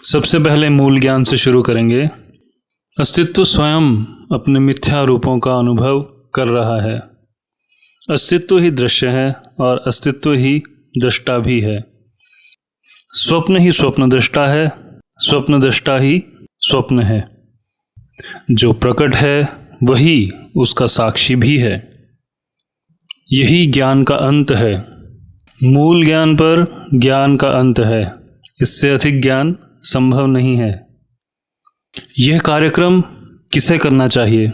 सबसे पहले मूल ज्ञान से शुरू करेंगे। अस्तित्व स्वयं अपने मिथ्या रूपों का अनुभव कर रहा है। अस्तित्व ही दृश्य है और अस्तित्व ही दृष्टा भी है। स्वप्न ही स्वप्न दृष्टा है, स्वप्न दृष्टा ही स्वप्न है। जो प्रकट है वही उसका साक्षी भी है। यही ज्ञान का अंत है। मूल ज्ञान पर ज्ञान का अंत है। इससे अधिक ज्ञान संभव नहीं है। यह कार्यक्रम किसे करना चाहिए?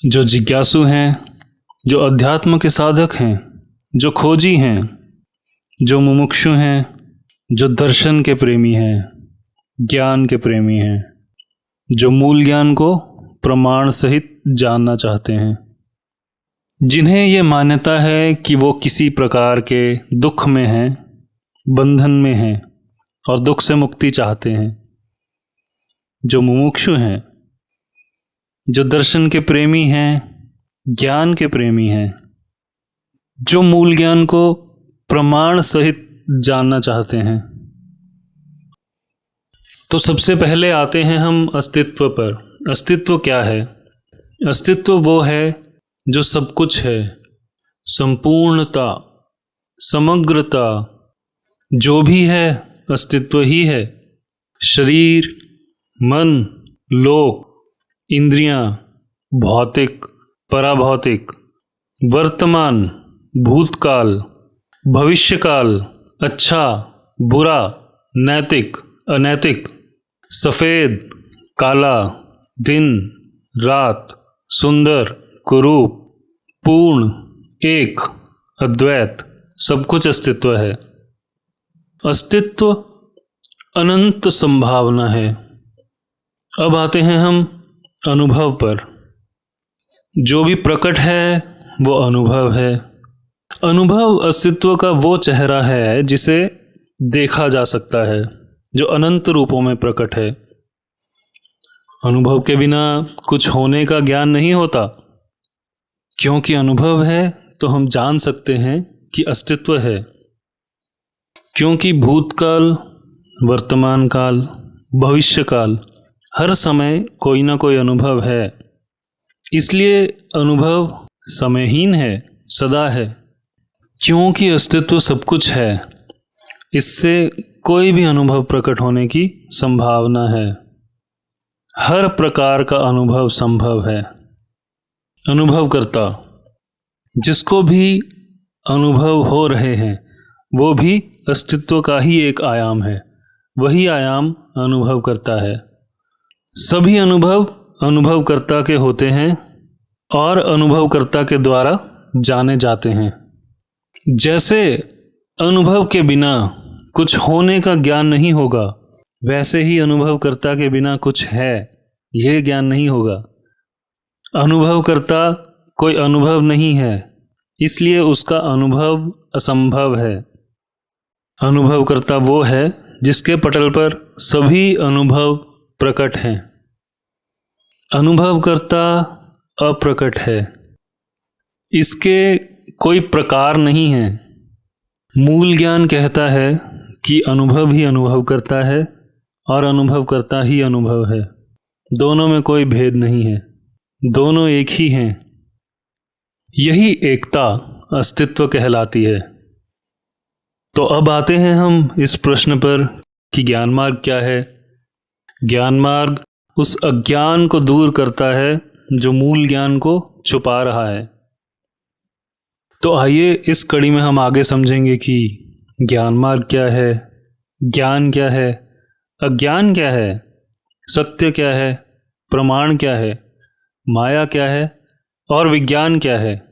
जो जिज्ञासु हैं, जो अध्यात्म के साधक हैं, जो खोजी हैं, जो मुमुक्षु हैं, जो दर्शन के प्रेमी हैं, ज्ञान के प्रेमी हैं, जो मूल ज्ञान को प्रमाण सहित जानना चाहते हैं, जिन्हें ये मान्यता है कि वो किसी प्रकार के दुख में हैं, बंधन में हैं और दुख से मुक्ति चाहते हैं, जो मुमुक्षु हैं, जो दर्शन के प्रेमी हैं, ज्ञान के प्रेमी हैं, जो मूल ज्ञान को प्रमाण सहित जानना चाहते हैं। तो सबसे पहले आते हैं हम अस्तित्व पर। अस्तित्व क्या है? अस्तित्व वो है जो सब कुछ है, संपूर्णता, समग्रता, जो भी है अस्तित्व ही है। शरीर, मन, लोक, इंद्रियां, भौतिक, पराभौतिक, वर्तमान, भूतकाल, भविष्यकाल, अच्छा, बुरा, नैतिक, अनैतिक, सफ़ेद, काला, दिन, रात, सुंदर, कुरूप, पूर्ण, एक, अद्वैत, सब कुछ अस्तित्व है। अस्तित्व अनंत संभावना है। अब आते हैं हम अनुभव पर। जो भी प्रकट है वो अनुभव है। अनुभव अस्तित्व का वो चेहरा है जिसे देखा जा सकता है, जो अनंत रूपों में प्रकट है। अनुभव के बिना कुछ होने का ज्ञान नहीं होता। क्योंकि अनुभव है तो हम जान सकते हैं कि अस्तित्व है। क्योंकि भूतकाल, वर्तमान काल, भविष्यकाल, हर समय कोई ना कोई अनुभव है। इसलिए अनुभव समयहीन है, सदा है। क्योंकि अस्तित्व सब कुछ है, इससे कोई भी अनुभव प्रकट होने की संभावना है। हर प्रकार का अनुभव संभव है। अनुभवकर्ता, जिसको भी अनुभव हो रहे हैं वो भी अस्तित्व का ही एक आयाम है। वही आयाम अनुभव करता है। सभी अनुभव अनुभवकर्ता के होते हैं और अनुभवकर्ता के द्वारा जाने जाते हैं। जैसे अनुभव के बिना कुछ होने का ज्ञान नहीं होगा, वैसे ही अनुभवकर्ता के बिना कुछ है यह ज्ञान नहीं होगा। अनुभवकर्ता कोई अनुभव नहीं है, इसलिए उसका अनुभव असंभव है। अनुभवकर्ता वो है जिसके पटल पर सभी अनुभव प्रकट हैं। अनुभवकर्ता अप्रकट है, इसके कोई प्रकार नहीं है। मूल ज्ञान कहता है कि अनुभव ही अनुभव करता है और अनुभव करता ही अनुभव है। दोनों में कोई भेद नहीं है, दोनों एक ही हैं। यही एकता अस्तित्व कहलाती है। तो अब आते हैं हम इस प्रश्न पर कि ज्ञान मार्ग क्या है। ज्ञान मार्ग उस अज्ञान को दूर करता है जो मूल ज्ञान को छुपा रहा है। तो आइए इस कड़ी में हम आगे समझेंगे कि ज्ञान मार्ग क्या है, ज्ञान क्या है, अज्ञान क्या है, सत्य क्या है, प्रमाण क्या है, माया क्या है और विज्ञान क्या है।